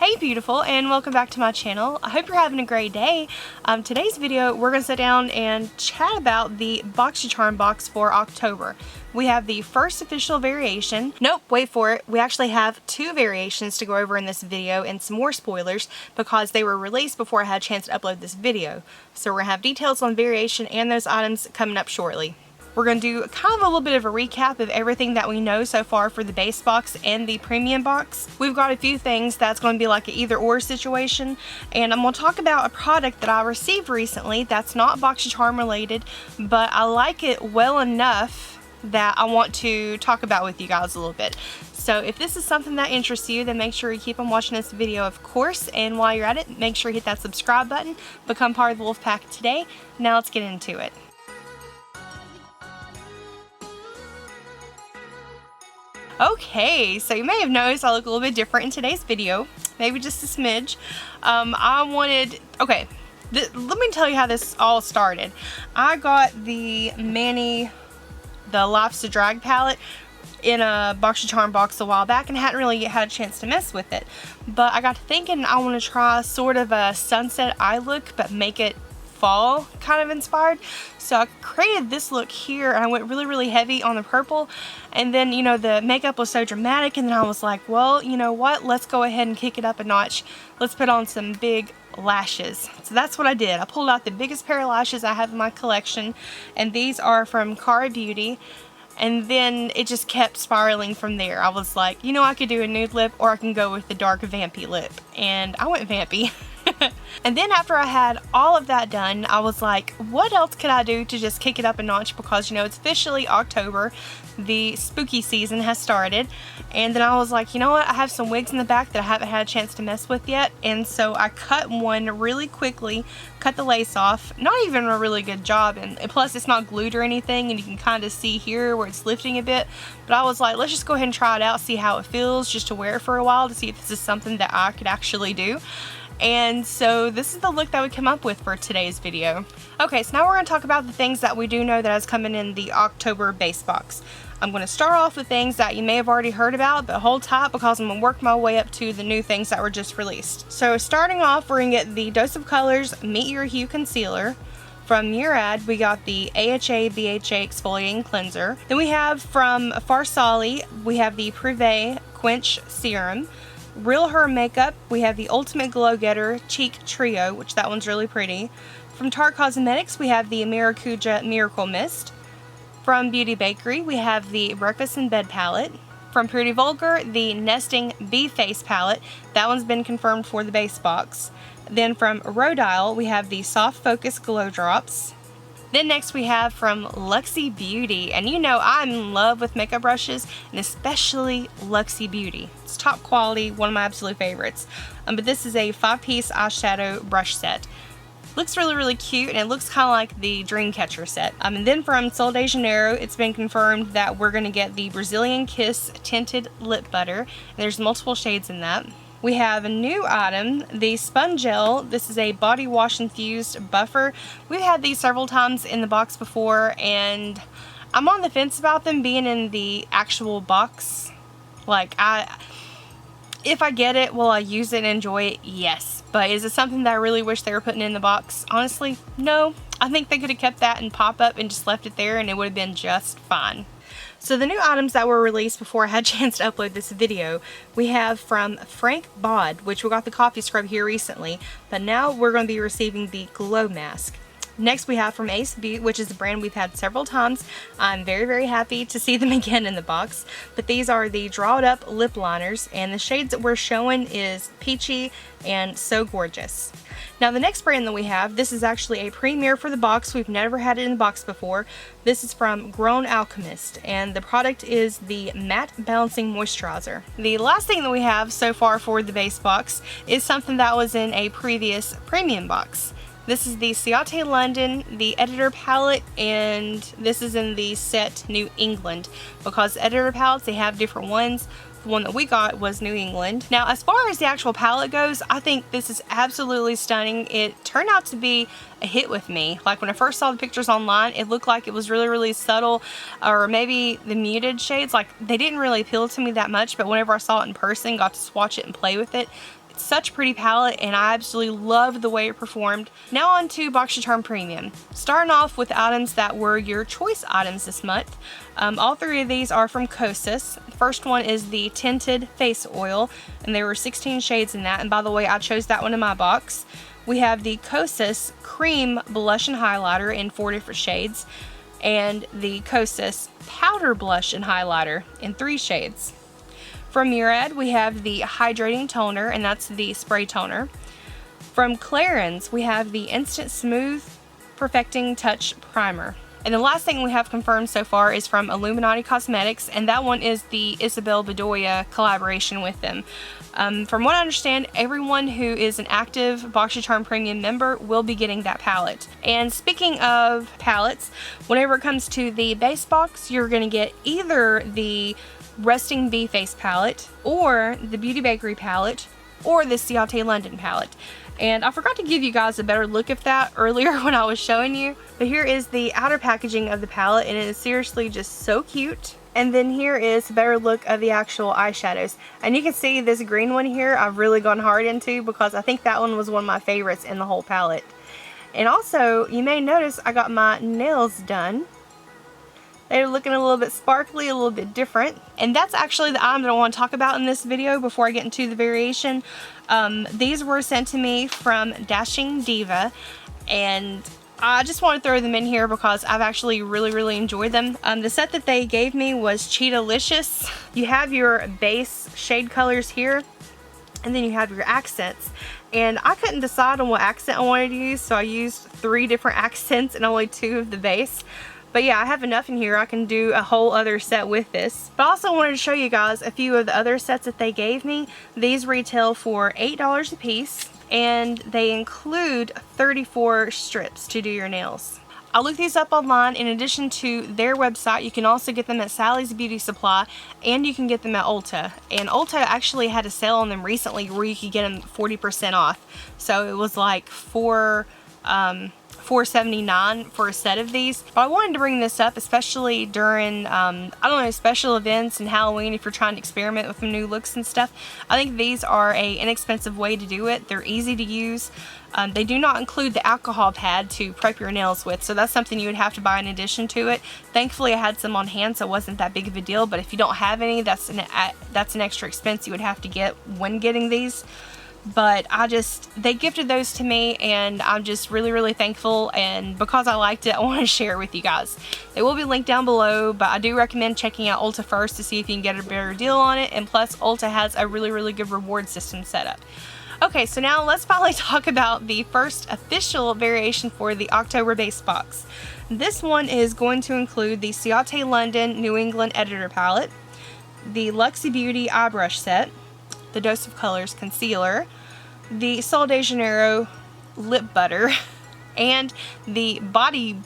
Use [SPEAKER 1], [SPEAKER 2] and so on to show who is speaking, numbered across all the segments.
[SPEAKER 1] Hey beautiful, and welcome back to my channel. I hope you're having a great day. Today's video we're going to sit down and chat about the Boxycharm box for October. We have the first official variation. Nope, wait for it. We actually have two variations to go over in this video and some more spoilers because they were released before I had a chance to upload this video. So we're going to have details on variation and those items coming up shortly. We're going to do kind of a little bit of a recap of everything that we know so far for the base box and the premium box. We've got a few things that's going to be like an either or situation, and I'm going to talk about a product that I received recently that's not Boxycharm related, but I like it well enough that I want to talk about with you guys a little bit. So if this is something that interests you, then make sure you keep on watching this video, of course, and while you're at it, make sure you hit that subscribe button, become part of the Wolfpack today. Now let's get into it. Okay, so you may have noticed I look a little bit different in today's video, maybe just a smidge. Let me tell you how this all started. I got the Life's a Drag palette in a Boxycharm box a while back and hadn't really had a chance to mess with it. But I got to thinking I want to try sort of a sunset eye look, but make it fall kind of inspired. So I created this look here and I went really heavy on the purple, and then the makeup was so dramatic, and then I was like, well, you know what, let's go ahead and kick it up a notch. Let's put on some big lashes. So that's what I did. I pulled out the biggest pair of lashes I have in my collection, and these are from Cara Beauty. And then it just kept spiraling from there. I was like, I could do a nude lip or I can go with the dark vampy lip, and I went vampy. And then after I had all of that done, I was like, what else could I do to just kick it up a notch, because it's officially October, the spooky season has started. And then I was like, you know what, I have some wigs in the back that I haven't had a chance to mess with yet, and so I cut one really quickly, cut the lace off. Not even a really good job, and plus it's not glued or anything, and you can kind of see here where it's lifting a bit. But I was like, let's just go ahead and try it out, see how it feels, just to wear it for a while to see if this is something that I could actually do. And so this is the look that we come up with for today's video. Okay, so now we're going to talk about the things that we do know that is coming in the October base box. I'm going to start off with things that you may have already heard about, but hold tight because I'm going to work my way up to the new things that were just released. So starting off, we're going to get the Dose of Colors Meet Your Hue Concealer. From Murad, we got the AHA BHA Exfoliating Cleanser. Then we have from Farsali, we have the Privé Quench Serum. Real Her Makeup, we have the Ultimate Glow Getter Cheek Trio, which that one's really pretty. From Tarte Cosmetics, we have the Maracuja Miracle Mist. From Beauty Bakery, we have the Breakfast in Bed palette. From Pretty Vulgar, the Nesting Bee Face palette. That one's been confirmed for the base box. Then from Rodile, we have the Soft Focus Glow Drops. Then next we have from Luxie Beauty, and I'm in love with makeup brushes, and especially Luxie Beauty. It's top quality, one of my absolute favorites. But this is a 5-piece eyeshadow brush set. Looks really cute, and it looks kind of like the Dreamcatcher set. And then from Sol de Janeiro, it's been confirmed that we're going to get the Brazilian Kiss Tinted Lip Butter, and there's multiple shades in that. We have a new item, the Sponge Gel. This is a body wash infused buffer. We've had these several times in the box before, and I'm on the fence about them being in the actual box. If I get it, will I use it and enjoy it? Yes. But is it something that I really wish they were putting in the box? Honestly, no. I think they could have kept that in pop-up and just left it there, and it would have been just fine. So the new items that were released before I had a chance to upload this video, we have from Frank Bod, which we got the coffee scrub here recently, but now we're going to be receiving the Glow Mask. Next we have from Ace Beauty, which is a brand we've had several times. I'm very happy to see them again in the box. But these are the Drawed Up Lip Liners, and the shades that we're showing is Peachy and So Gorgeous. Now the next brand that we have, this is actually a premiere for the box. We've never had it in the box before. This is from Grown Alchemist, and the product is the Matte Balancing Moisturizer. The last thing that we have so far for the base box is something that was in a previous premium box. This is the Ciate London, the Editor palette, and this is in the set New England, because Editor palettes, they have different ones. The one that we got was New England. Now, as far as the actual palette goes, I think this is absolutely stunning. It turned out to be a hit with me. Like when I first saw the pictures online, it looked like it was really subtle, or maybe the muted shades, like they didn't really appeal to me that much, but whenever I saw it in person, got to swatch it and play with it, It's such a pretty palette and I absolutely love the way it performed. Now on to Boxycharm Premium. Starting off with items that were your choice items this month. All three of these are from Kosas. The first one is the Tinted Face Oil, and there were 16 shades in that, and by the way, I chose that one in my box. We have the Kosas Cream Blush and Highlighter in 4 different shades, and the Kosas Powder Blush and Highlighter in 3 shades. From Murad, we have the Hydrating Toner, and that's the spray toner. From Clarins, we have the Instant Smooth Perfecting Touch Primer. And the last thing we have confirmed so far is from Illuminati Cosmetics, and that one is the Isabel Bedoya collaboration with them. From what I understand, everyone who is an active Boxycharm Premium member will be getting that palette. And speaking of palettes, whenever it comes to the base box, you're going to get either the Resting Bee Face palette, or the Beauty Bakery palette, or the Ciate London palette. And I forgot to give you guys a better look at that earlier when I was showing you. But here is the outer packaging of the palette, and it is seriously just so cute. And then here is a better look of the actual eyeshadows. And you can see this green one here I've really gone hard into because I think that one was one of my favorites in the whole palette. And also, you may notice I got my nails done. They're looking a little bit sparkly, a little bit different. And that's actually the item that I want to talk about in this video before I get into the variation. These were sent to me from Dashing Diva, and I just want to throw them in here because I've actually really enjoyed them. The set that they gave me was Cheetah-licious. You have your base shade colors here, and then you have your accents. And I couldn't decide on what accent I wanted to use, so I used 3 different accents and only 2 of the base. But yeah, I have enough in here. I can do a whole other set with this. But I also wanted to show you guys a few of the other sets that they gave me. These retail for $8 a piece, and they include 34 strips to do your nails. I looked these up online. In addition to their website, you can also get them at Sally's Beauty Supply, and you can get them at Ulta. And Ulta actually had a sale on them recently where you could get them 40% off. So it was like $4.79 for a set of these. But I wanted to bring this up, especially during I don't know, special events and Halloween, if you're trying to experiment with some new looks and stuff. I think these are a inexpensive way to do it. They're easy to use. They do not include the alcohol pad to prep your nails with, so that's something you would have to buy in addition to it. Thankfully I had some on hand, so it wasn't that big of a deal, but if you don't have any, that's an extra expense you would have to get when getting these. But they gifted those to me, and I'm just really thankful, and because I liked it, I want to share it with you guys. They will be linked down below, but I do recommend checking out Ulta first to see if you can get a better deal on it, and plus Ulta has a really good reward system set up. Okay, so now let's finally talk about the first official variation for the October base box. This one is going to include the Ciate London New England Editor Palette, the Luxie Beauty Eye Brush Set, the Dose of Colors Concealer, the Sol de Janeiro Lip Butter, and the Body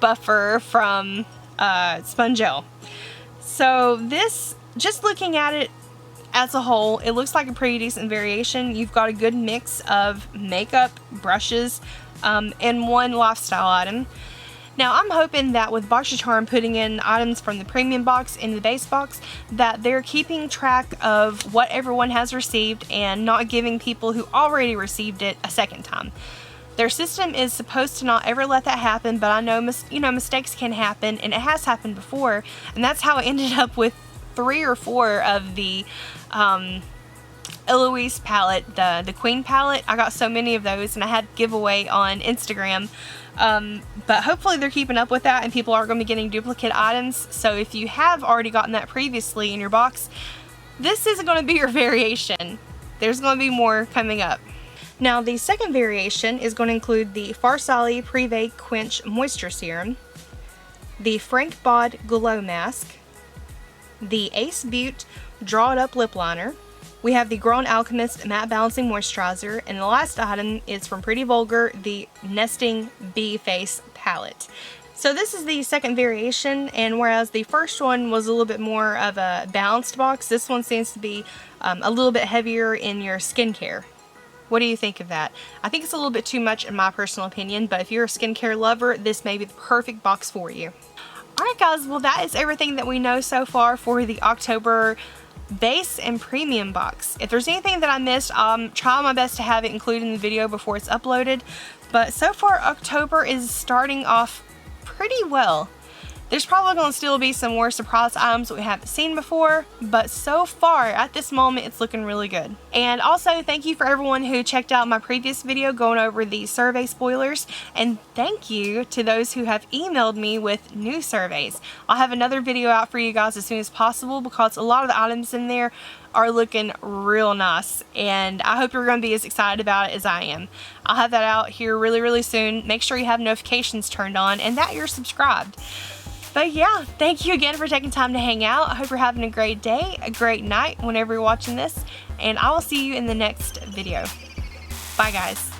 [SPEAKER 1] Buffer from Spongel. So this, just looking at it as a whole, it looks like a pretty decent variation. You've got a good mix of makeup, brushes, and one lifestyle item. Now I'm hoping that with Boxycharm putting in items from the premium box in the base box, that they're keeping track of what everyone has received and not giving people who already received it a second time. Their system is supposed to not ever let that happen, but I know mistakes can happen, and it has happened before, and that's how I ended up with 3 or 4 of the Eloise palette, the Queen palette. I got so many of those, and I had giveaway on Instagram. But hopefully they're keeping up with that and people aren't going to be getting duplicate items. So if you have already gotten that previously in your box, this isn't going to be your variation. There's going to be more coming up. Now the second variation is going to include the Farsali Privé Quench Moisture Serum, the Frank Bod Glow Mask, the Ace Butte Draw It Up Lip Liner. We have the Grown Alchemist Matte Balancing Moisturizer, and the last item is from Pretty Vulgar, the Nesting Bee Face Palette. So this is the second variation, and whereas the first one was a little bit more of a balanced box, this one seems to be a little bit heavier in your skincare. What do you think of that? I think it's a little bit too much in my personal opinion, but if you're a skincare lover, this may be the perfect box for you. Alright guys, well that is everything that we know so far for the October base and premium box. If there's anything that I missed, I'm trying my best to have it included in the video before it's uploaded. But so far, October is starting off pretty well. There's probably going to still be some more surprise items that we haven't seen before, but so far at this moment it's looking really good. And also thank you for everyone who checked out my previous video going over the survey spoilers, and thank you to those who have emailed me with new surveys. I'll have another video out for you guys as soon as possible because a lot of the items in there are looking real nice, and I hope you're going to be as excited about it as I am. I'll have that out here really soon. Make sure you have notifications turned on and that you're subscribed. But yeah, thank you again for taking time to hang out. I hope you're having a great day, a great night whenever you're watching this, and I will see you in the next video. Bye guys.